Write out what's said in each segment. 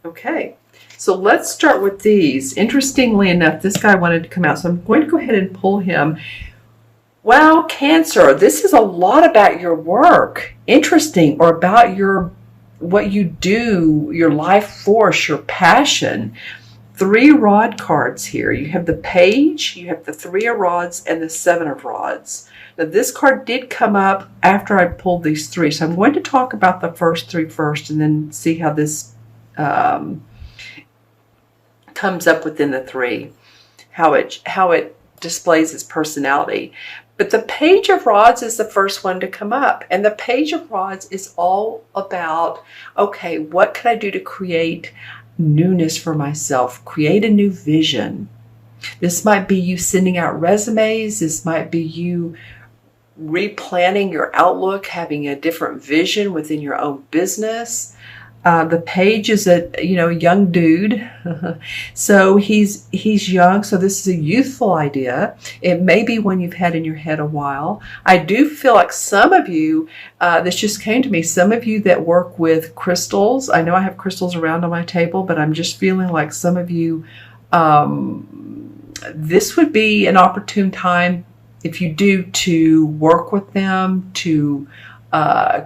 Okay, so let's start with these. Interestingly enough, this guy wanted to come out, so I'm going to go ahead and pull him. Wow, Cancer, this is a lot about your work. Interesting, or about what you do, your life force, your passion. 3 rod cards here. You have the Page, you have the 3 of Rods, and the 7 of Rods. Now, this card did come up after I pulled these 3, so I'm going to talk about the first 3 first and then see how this comes up within the 3, how it displays its personality. But the Page of Rods is the first one to come up, and the Page of Rods is all about, okay, what can I do to create newness for myself, create a new vision? This might be you sending out resumes. This might be you replanning your outlook, having a different vision within your own business. The Page is a young dude, so he's young. So this is a youthful idea. It may be one you've had in your head a while. I do feel like some of you, this just came to me. Some of you that work with crystals. I know I have crystals around on my table, but I'm just feeling like some of you, this would be an opportune time, if you do, to work with them, to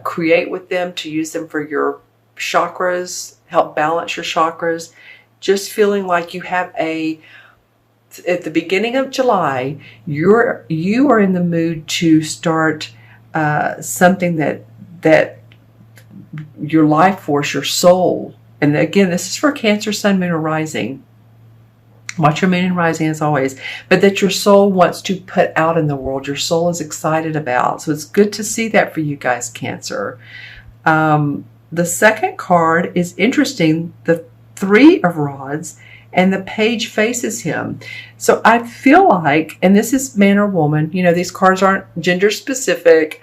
create with them, to use them for your chakras, help balance your chakras. Just feeling like you have at the beginning of July, you are in the mood to start something that your life force, your soul, and again, this is for Cancer, Sun, Moon, or Rising. Watch your Moon and Rising as always, but that your soul wants to put out in the world, your soul is excited about. So it's good to see that for you guys, Cancer. The second card is interesting, the 3 of Rods, and the Page faces him. So I feel like, and this is man or woman, these cards aren't gender specific,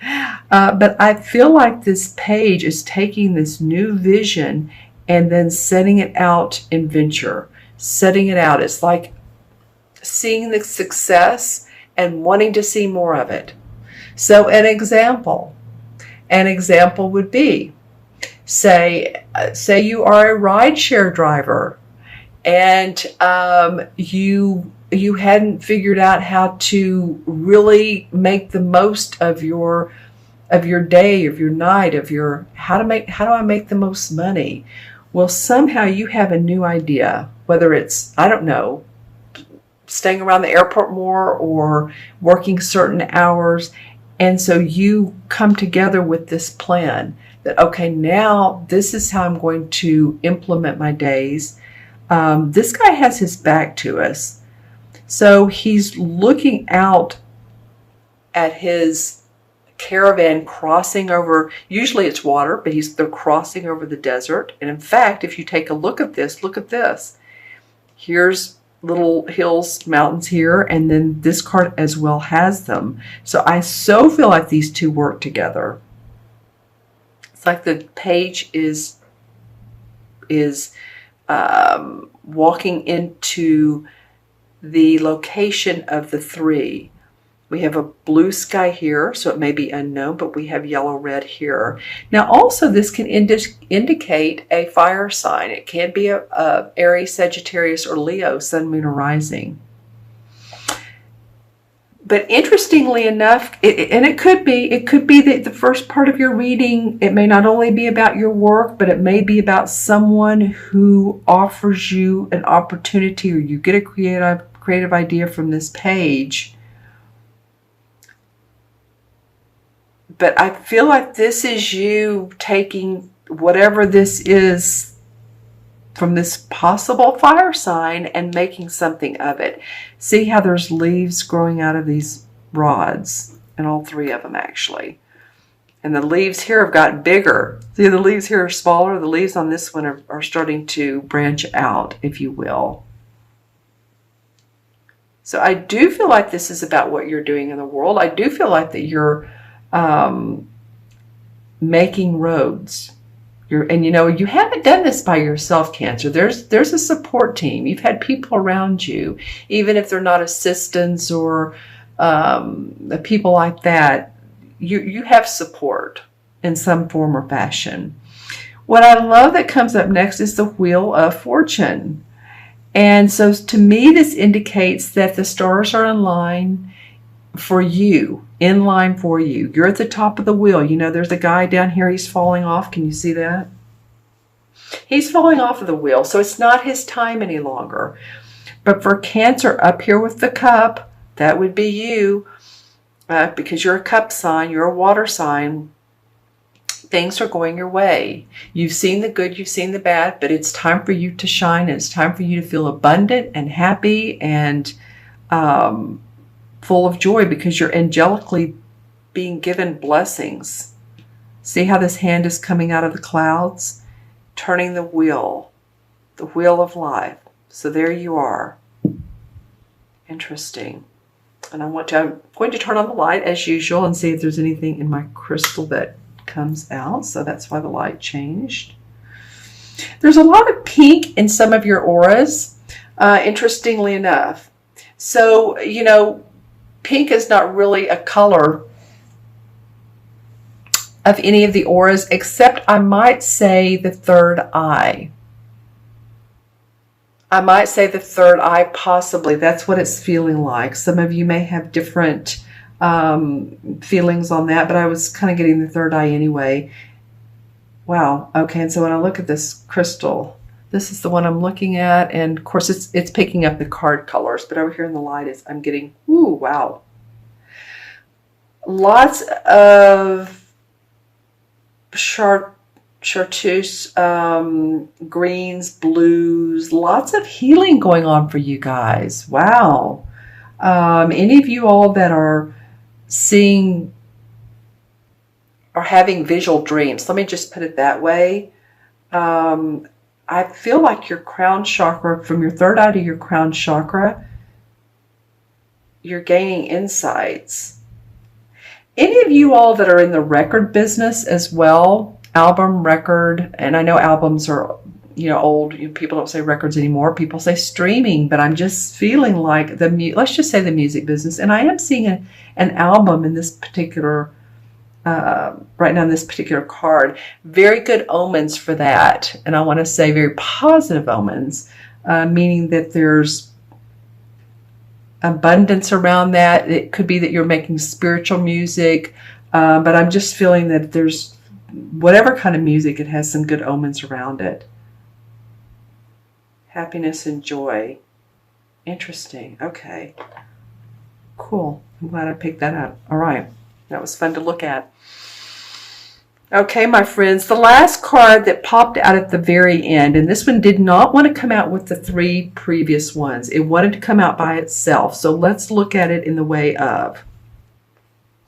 but I feel like this Page is taking this new vision and then setting it out in venture, setting it out. It's like seeing the success and wanting to see more of it. So an example would be, say you are a rideshare driver, and you hadn't figured out how to really make the most of your day, of your night, how do I make the most money? Well, somehow you have a new idea, whether it's, I don't know, staying around the airport more or working certain hours. And so you come together with this plan that, okay, now this is how I'm going to implement my days. This guy has his back to us. So he's looking out at his caravan crossing over, usually it's water, but they're crossing over the desert. And in fact, if you take a look at this. Here's little hills, mountains here, and then this card as well has them. So I so feel like these two work together. It's like the Page is walking into the location of the 3. We have a blue sky here, so it may be unknown, but we have yellow-red here. Now, also, this can indicate a fire sign. It can be a Aries, Sagittarius, or Leo, Sun, Moon, or Rising. But interestingly enough, it could be that the first part of your reading, it may not only be about your work, but it may be about someone who offers you an opportunity, or you get a creative idea from this Page. But I feel like this is you taking whatever this is from this possible fire sign and making something of it. See how there's leaves growing out of these rods, and all 3 of them actually. And the leaves here have gotten bigger. See, the leaves here are smaller. The leaves on this one are starting to branch out, if you will. So I do feel like this is about what you're doing in the world. I do feel like that you're making roads. And you haven't done this by yourself, Cancer. There's a support team. You've had people around you, even if they're not assistants or people like that. You have support in some form or fashion. What I love that comes up next is the Wheel of Fortune. And so to me, this indicates that the stars are in line for you, in line for you. You're at the top of the wheel. You know, there's a guy down here, he's falling off. Can you see that? He's falling off of the wheel, so it's not his time any longer. But for Cancer, up here with the cup, that would be you, because you're a cup sign, you're a water sign. Things are going your way. You've seen the good, you've seen the bad, but it's time for you to shine, and it's time for you to feel abundant and happy and full of joy, because you're angelically being given blessings. See how this hand is coming out of the clouds? Turning the wheel of life. So there you are. Interesting. And I'm going to turn on the light as usual and see if there's anything in my crystal that comes out. So that's why the light changed. There's a lot of pink in some of your auras, interestingly enough. So, you know, pink is not really a color of any of the auras, except I might say the third eye. I might say the third eye, possibly. That's what it's feeling like. Some of you may have different feelings on that, but I was kind of getting the third eye anyway. Wow. Okay, and so when I look at this crystal, this is the one I'm looking at, and of course it's picking up the card colors, but over here in the light I'm getting, ooh, wow. Lots of chartreuse, greens, blues, lots of healing going on for you guys. Wow. Any of you all that are seeing or having visual dreams, let me just put it that way. I feel like your crown chakra, from your third eye to your crown chakra, you're gaining insights. Any of you all that are in the record business as well, album, record, and I know albums are, you know, old. People don't say records anymore. People say streaming, but I'm just feeling like let's just say the music business. And I am seeing an album in this particular, right now in this particular card. Very good omens for that. And I want to say very positive omens, meaning that there's abundance around that. It could be that you're making spiritual music, but I'm just feeling that there's whatever kind of music, it has some good omens around it. Happiness and joy. Interesting. Okay. Cool. I'm glad I picked that up. All right. That was fun to look at. Okay, my friends, the last card that popped out at the very end, and this one did not want to come out with the three previous ones. It wanted to come out by itself. So let's look at it in the way of,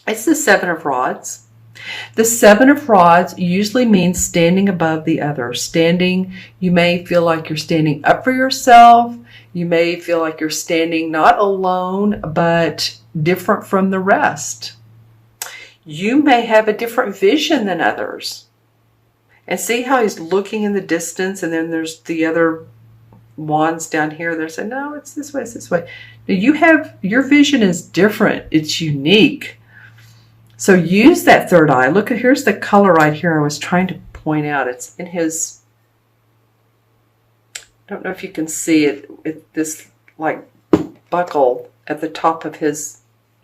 it's the Seven of Rods. The Seven of Rods usually means standing above the other. Standing, you may feel like you're standing up for yourself. You may feel like you're standing not alone, but different from the rest. You may have a different vision than others. And see how he's looking in the distance, and then there's the other wands down here. They're saying, no, it's this way, it's this way. Now your vision is different. It's unique. So use that third eye. Look, here's the color right here I was trying to point out. It's in his, I don't know if you can see it, this like buckle at the top of his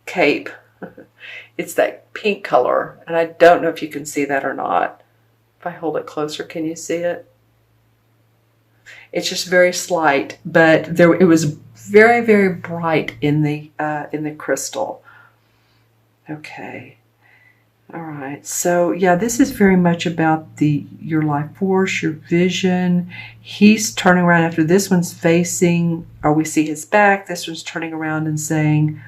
cape. It's that pink color, and I don't know if you can see that or not. If I hold it closer, can you see it? It's just very slight, but it was very, very bright in the crystal. Okay. All right. So yeah, this is very much about your life force, your vision. He's turning around after this one's facing, or we see his back. This one's turning around and saying,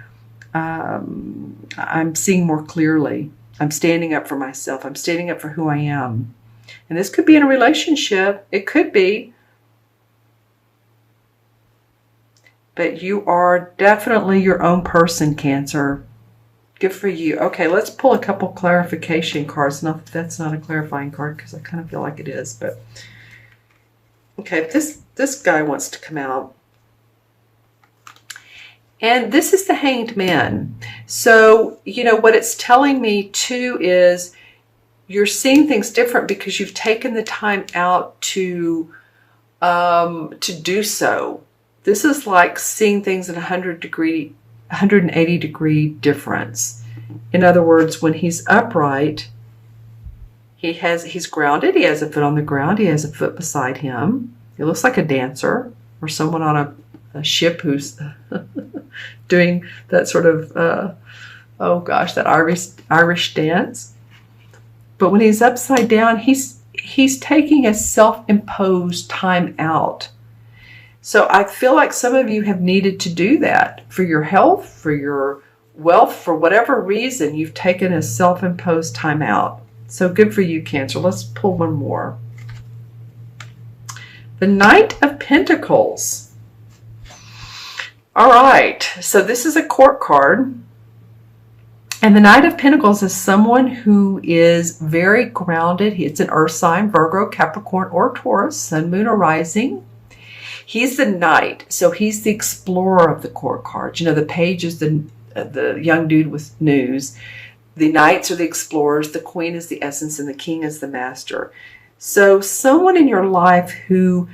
I'm seeing more clearly. I'm standing up for myself. I'm standing up for who I am. And this could be in a relationship. It could be. But you are definitely your own person, Cancer. Good for you. Okay, let's pull a couple clarification cards. Not that that's not a clarifying card, because I kind of feel like it is. But okay, this guy wants to come out. And this is the Hanged Man. So, you know, what it's telling me too is you're seeing things different because you've taken the time out to do so. This is like seeing things at 180 degree difference. In other words, when he's upright, he's grounded. He has a foot on the ground. He has a foot beside him. He looks like a dancer or someone on a ship who's doing that sort of, that Irish dance. But when he's upside down, he's taking a self-imposed time out. So I feel like some of you have needed to do that for your health, for your wealth, for whatever reason. You've taken a self-imposed time out. So good for you, Cancer. Let's pull one more. The Knight of Pentacles. All right, so this is a court card. And the Knight of Pentacles is someone who is very grounded. It's an earth sign, Virgo, Capricorn, or Taurus, Sun, Moon, or Rising. He's the Knight, so he's the explorer of the court cards. You know, the Page is the young dude with news. The Knights are the explorers, the Queen is the essence, and the King is the master. So someone in your life who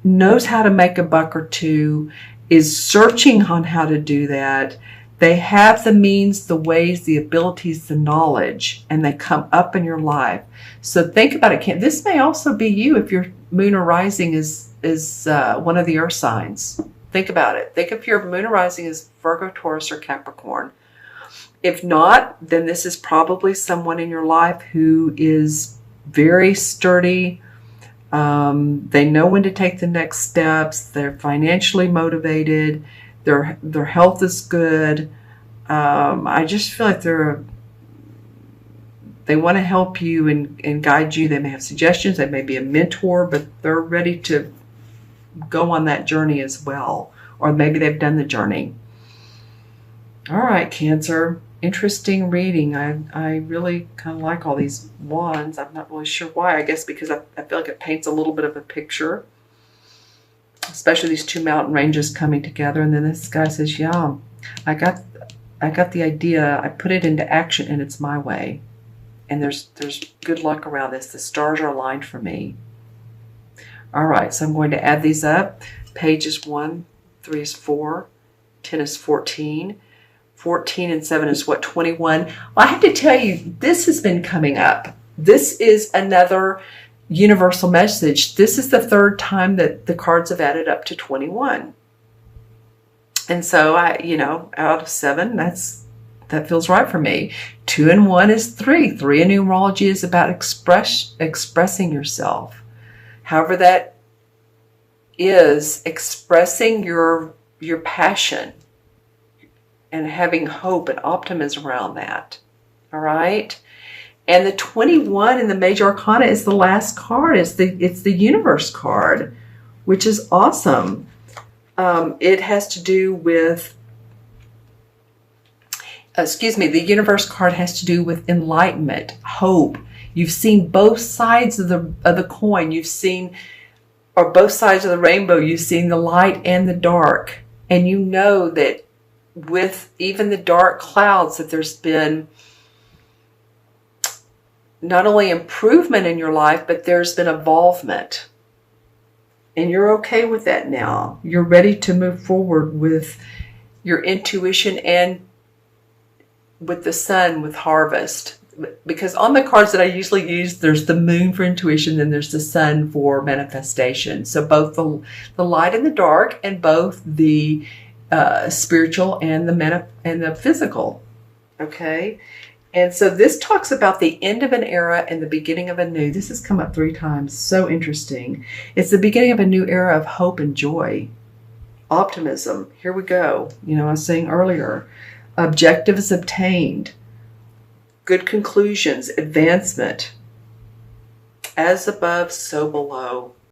knows how to make a buck or two, is searching on how to do that. They have the means, the ways, the abilities, the knowledge, and they come up in your life. So think about it. This may also be you if your moon or rising is one of the earth signs. Think about it. Think if your moon or rising is Virgo, Taurus, or Capricorn. If not, then this is probably someone in your life who is very sturdy. They know when to take the next steps. They're financially motivated. Their health is good. I just feel like they want to help you and guide you. They may have suggestions. They may be a mentor, but they're ready to go on that journey as well. Or maybe they've done the journey. All right, Cancer. Interesting reading. I really kind of like all these wands. I'm not really sure why. I guess because I feel like it paints a little bit of a picture. Especially these two mountain ranges coming together. And then this guy says, yeah, I got the idea. I put it into action and it's my way. And there's good luck around this. The stars are aligned for me. All right, so I'm going to add these up. Page is 1, 3 is 4, 10 is 14. 14 and 7 is what, 21? Well, I have to tell you, this has been coming up. This is another universal message. This is the third time that the cards have added up to 21. And so out of 7, that feels right for me. 2 and 1 is 3. 3 in numerology is about expressing yourself. However that is, expressing your passion and having hope and optimism around that. All right? And the 21 in the major arcana is the last card. It's the universe card, which is awesome. It has to do with, the universe card has to do with enlightenment, hope. You've seen both sides of the coin. You've seen, or both sides of the rainbow. You've seen the light and the dark. And you know that with even the dark clouds that there's been not only improvement in your life, but there's been evolvement. And you're okay with that now. You're ready to move forward with your intuition and with the sun, with harvest. Because on the cards that I usually use, there's the moon for intuition, and there's the sun for manifestation. So both the light and the dark, and both the spiritual and the physical. Okay? And so this talks about the end of an era and the beginning of a new. This has come up 3 times. So interesting. It's the beginning of a new era of hope and joy. Optimism. Here we go. I was saying earlier, objectives obtained. Good conclusions. Advancement. As above, so below.